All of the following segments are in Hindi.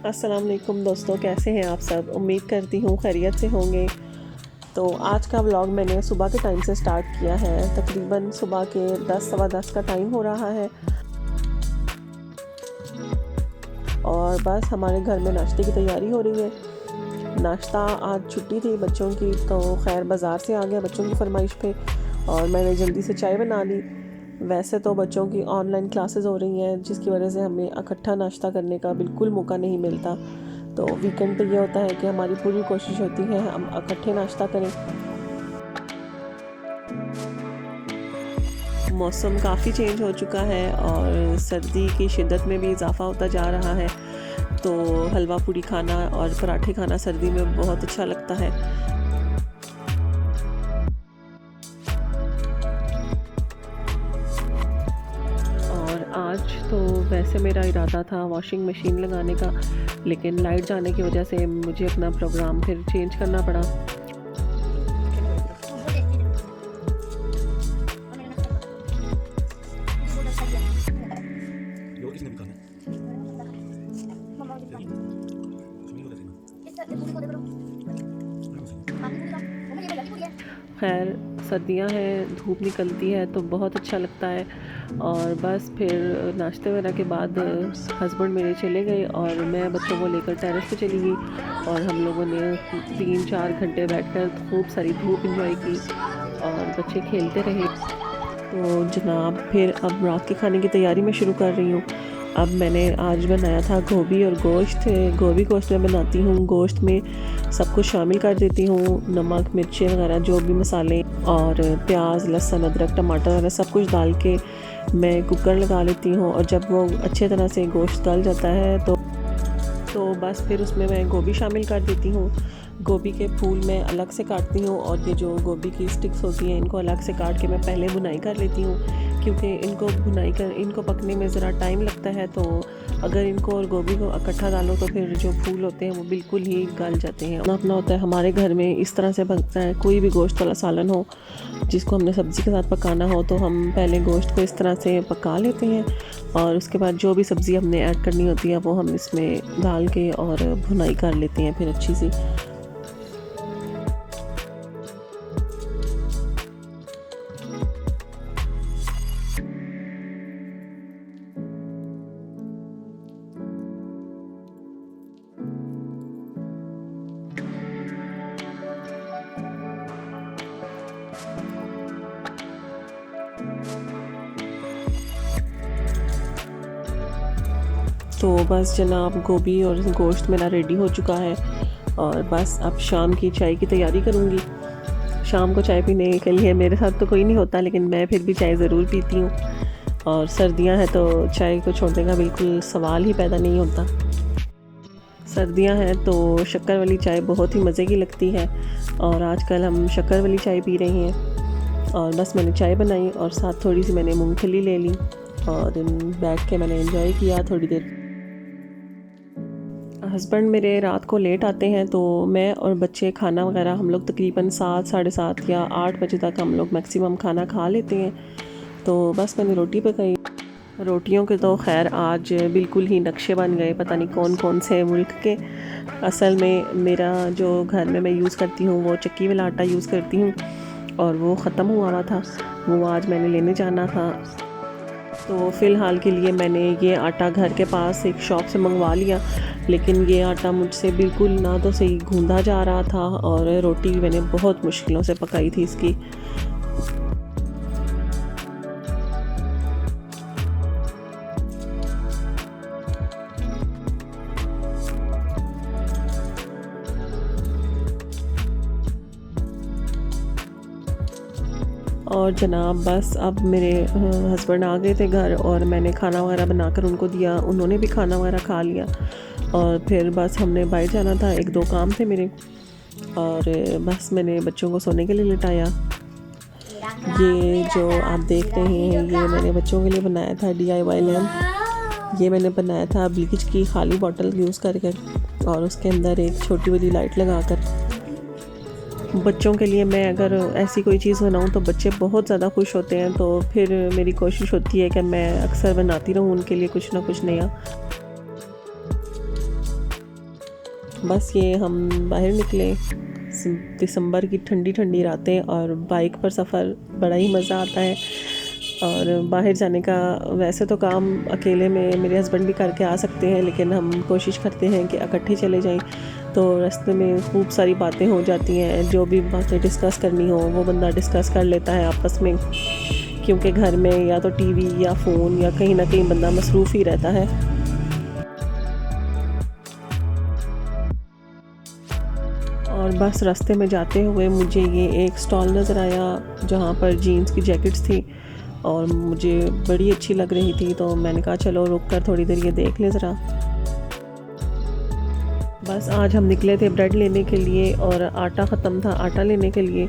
अस्सलाम वालेकुम दोस्तों, कैसे हैं आप सब। उम्मीद करती हूँ खैरियत से होंगे। तो आज का व्लॉग मैंने सुबह के टाइम से स्टार्ट किया है। तकरीबन सुबह के 10 सवा 10 का टाइम हो रहा है और बस हमारे घर में नाश्ते की तैयारी हो रही है। नाश्ता आज छुट्टी थी बच्चों की, तो खैर बाज़ार से आ गया बच्चों की फरमाइश पे और मैंने जल्दी से चाय बना ली। वैसे तो बच्चों की ऑनलाइन क्लासेस हो रही हैं, जिसकी वजह से हमें इकट्ठा नाश्ता करने का बिल्कुल मौका नहीं मिलता। तो वीकेंड पे ये होता है कि हमारी पूरी कोशिश होती है हम इकट्ठे नाश्ता करें। मौसम काफ़ी चेंज हो चुका है और सर्दी की शिद्दत में भी इजाफ़ा होता जा रहा है। तो हलवा पूड़ी खाना और पराठे खाना सर्दी में बहुत अच्छा लगता है। आज तो वैसे मेरा इरादा था वॉशिंग मशीन लगाने का, लेकिन लाइट जाने की वजह से मुझे अपना प्रोग्राम फिर चेंज करना पड़ा। खैर सर्दियां हैं, धूप निकलती है तो बहुत अच्छा लगता है। और बस फिर नाश्ते वगैरह के बाद हस्बैंड मेरे चले गए और मैं बच्चों को लेकर टेरेस पे चली गई और हम लोगों ने 3-4 घंटे बैठकर खूब सारी धूप एंजॉय की और बच्चे खेलते रहे। तो जनाब फिर अब रात के खाने की तैयारी मैं शुरू कर रही हूँ। अब मैंने आज बनाया था गोभी और गोश्त। गोभी गोश्त में बनाती हूँ, गोश्त में सब कुछ शामिल कर देती हूँ, नमक मिर्चें वगैरह जो भी मसाले और प्याज लहसुन अदरक टमाटर वगैरह सब कुछ डाल के मैं कुकर लगा लेती हूँ। और जब वो अच्छे तरह से गोश्त गल जाता है तो बस फिर उसमें मैं गोभी शामिल कर देती हूँ। गोभी के फूल मैं अलग से काटती हूँ और ये जो गोभी की स्टिक्स होती हैं इनको अलग से काट के मैं पहले भुनाई कर लेती हूँ, क्योंकि इनको पकने में ज़रा टाइम लगता है। तो अगर इनको और गोभी को इकट्ठा डालो तो फिर जो फूल होते हैं वो बिल्कुल ही गल जाते हैं। अपना होता है, हमारे घर में इस तरह से बनता है। कोई भी गोश्त वाला सालन हो जिसको हमने सब्ज़ी के साथ पकाना हो तो हम पहले गोश्त को इस तरह से पका लेते हैं और उसके बाद जो भी सब्ज़ी हमने ऐड करनी होती है वो हम इसमें डाल के और भुनाई कर लेते हैं फिर अच्छी सी। तो बस जनाब गोभी और गोश्त मेरा रेडी हो चुका है और बस अब शाम की चाय की तैयारी करूँगी। शाम को चाय पीने के लिए मेरे साथ तो कोई नहीं होता, लेकिन मैं फिर भी चाय ज़रूर पीती हूँ। और सर्दियाँ हैं तो चाय को छोड़ने का बिल्कुल सवाल ही पैदा नहीं होता। सर्दियाँ हैं तो शक्कर वाली चाय बहुत ही मज़े की लगती है और आजकल हम शक्कर वाली चाय पी रहे हैं। और बस मैंने चाय बनाई और साथ थोड़ी सी मैंने मूंगफली ले ली और बैठ के मैंने एंजॉय किया थोड़ी देर। हस्बैंड मेरे रात को लेट आते हैं तो मैं और बच्चे खाना वगैरह हम लोग तकरीबन 7 साढ़े 7 या 8 बजे तक हम लोग मैक्सिमम खाना खा लेते हैं। तो बस मैंने रोटी पकाई। रोटियों के तो खैर आज बिल्कुल ही नक्शे बन गए, पता नहीं कौन कौन से मुल्क के। असल में मेरा जो घर में मैं यूज़ करती हूँ वो चक्की वाला आटा यूज़ करती हूँ और वो ख़त्म हुआ था, वो आज मैंने लेने जाना था। तो फ़िलहाल के लिए मैंने ये आटा घर के पास एक शॉप से मंगवा लिया, लेकिन ये आटा मुझसे बिल्कुल ना तो सही गूंदा जा रहा था और रोटी मैंने बहुत मुश्किलों से पकाई थी इसकी। और जनाब बस अब मेरे हस्बैंड आ गए थे घर और मैंने खाना वगैरह बनाकर उनको दिया, उन्होंने भी खाना वगैरह खा लिया और फिर बस हमने बाहर जाना था, 1-2 काम थे मेरे और बस मैंने बच्चों को सोने के लिए लिटाया। ये जो आप देख रहे हैं ये मैंने बच्चों के लिए बनाया था DIY लैम्प। ये मैंने बनाया था ब्लीच की खाली बॉटल यूज़ करके और उसके अंदर एक छोटी वाली लाइट लगाकर। बच्चों के लिए मैं अगर ऐसी कोई चीज़ बनाऊँ तो बच्चे बहुत ज़्यादा खुश होते हैं, तो फिर मेरी कोशिश होती है कि मैं अक्सर बनाती रहूँ उनके लिए कुछ ना कुछ नया। बस ये हम बाहर निकले, दिसंबर की ठंडी ठंडी रातें और बाइक पर सफ़र बड़ा ही मज़ा आता है। और बाहर जाने का वैसे तो काम अकेले में मेरे हस्बैंड भी करके आ सकते हैं, लेकिन हम कोशिश करते हैं कि इकट्ठे चले जाएं, तो रास्ते में खूब सारी बातें हो जाती हैं। जो भी बातें डिस्कस करनी हो वो बंदा डिस्कस कर लेता है आपस में, क्योंकि घर में या तो टीवी या फ़ोन या कहीं ना कहीं बंदा मसरूफ़ ही रहता है। और बस रास्ते में जाते हुए मुझे ये एक स्टॉल नज़र आया जहाँ पर जीन्स की जैकेट्स थी और मुझे बड़ी अच्छी लग रही थी, तो मैंने कहा चलो रुक कर थोड़ी देर ये देख लें ज़रा। बस आज हम निकले थे ब्रेड लेने के लिए और आटा ख़त्म था आटा लेने के लिए,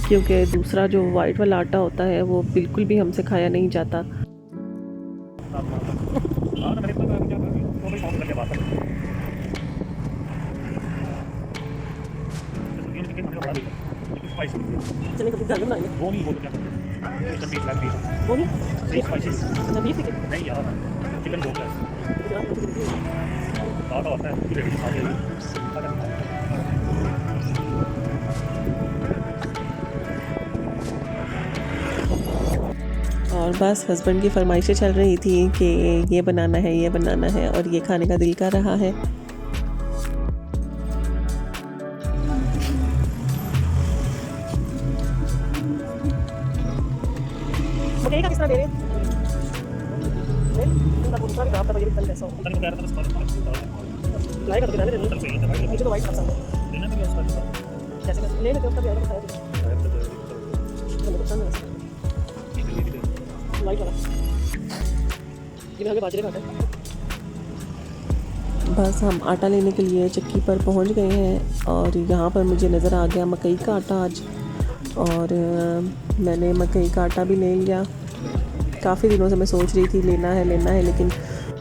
क्योंकि दूसरा जो वाइट वाला आटा होता है वो बिल्कुल भी हमसे खाया नहीं जाता। चलिए कभी घर बनाएंगे। वो नहीं, वो तो क्या वो नहीं अच्छा बीफ नहीं यार, चिकन दो आटा होता है रेडी खा और बस हस्बैंड की फरमाइशें चल रही थी कि ये बनाना है ये बनाना है और ये खाने का दिल कर रहा है। मकई का किस तरह दे रहे हैं? मुझे तो वाइट पसंद है, जैसे ले लेते उसका भी आएगा वाइट वाला, ये बाजरे का है। बस हम आटा लेने के लिए चक्की पर पहुंच गए हैं और यहाँ पर मुझे नज़र आ गया मकई का आटा आज, और मैंने मकई का आटा भी ले लिया। काफ़ी दिनों से मैं सोच रही थी लेना है लेकिन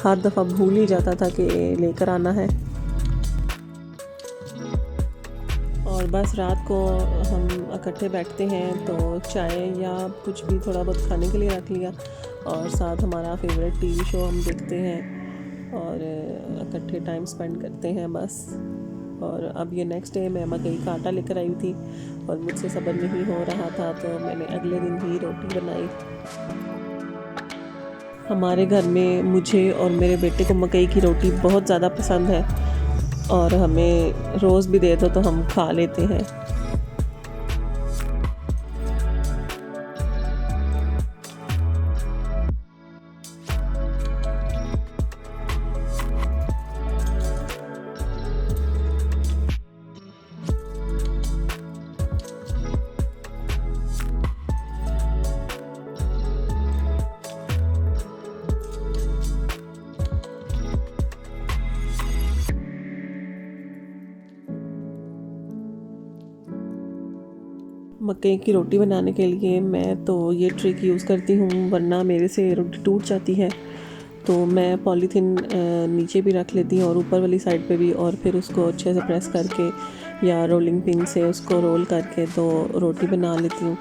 हर दफ़ा भूल ही जाता था कि लेकर आना है। और बस रात को हम इकट्ठे बैठते हैं तो चाय या कुछ भी थोड़ा बहुत खाने के लिए रख लिया और साथ हमारा फेवरेट टीवी शो हम देखते हैं और इकट्ठे टाइम स्पेंड करते हैं बस। और अब ये नेक्स्ट डे मैं मकई का आटा लेकर आई थी और मुझसे सब्र नहीं हो रहा था, तो मैंने अगले दिन ही रोटी बनाई। हमारे घर में मुझे और मेरे बेटे को मकई की रोटी बहुत ज़्यादा पसंद है और हमें रोज़ भी दे दो तो हम खा लेते हैं। मकई की रोटी बनाने के लिए मैं तो ये ट्रिक यूज़ करती हूँ, वरना मेरे से रोटी टूट जाती है। तो मैं पॉलीथीन नीचे भी रख लेती हूँ और ऊपर वाली साइड पे भी, और फिर उसको अच्छे से प्रेस करके या रोलिंग पिन से उसको रोल करके तो रोटी बना लेती हूँ।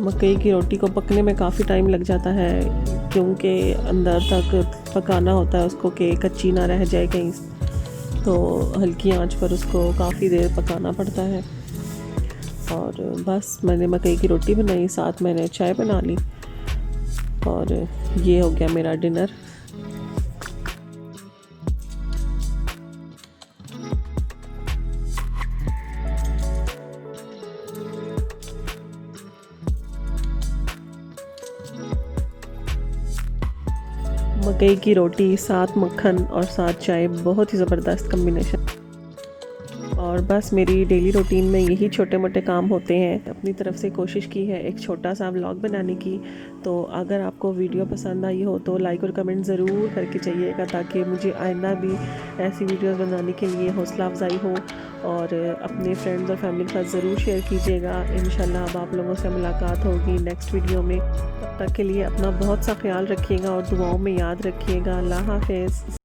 मकई की रोटी को पकने में काफ़ी टाइम लग जाता है, क्योंकि अंदर तक पकाना होता है उसको कि कच्ची ना रह जाए कहीं, तो हल्की आंच पर उसको काफ़ी देर पकाना पड़ता है। और बस मैंने मकई की रोटी बनाई, साथ मैंने चाय बना ली और ये हो गया मेरा डिनर। मकई की रोटी साथ मक्खन और साथ चाय बहुत ही ज़बरदस्त कम्बिनेशन। और और बस मेरी डेली रूटीन में यही छोटे मोटे काम होते हैं। अपनी तरफ से कोशिश की है एक छोटा सा व्लॉग बनाने की। तो अगर आपको वीडियो पसंद आई हो तो लाइक और कमेंट ज़रूर करके जाइएगा, ताकि मुझे आइंदा भी ऐसी वीडियोस बनाने के लिए हौसला अफजाई हो। और अपने फ्रेंड्स और फैमिली के साथ ज़रूर शेयर कीजिएगा। इंशाल्लाह अब आप लोगों से मुलाकात होगी नेक्स्ट वीडियो में। तब तक के लिए अपना बहुत सा ख्याल रखिएगा और दुआओं में याद रखिएगा। अल्लाह हाफ़िज़।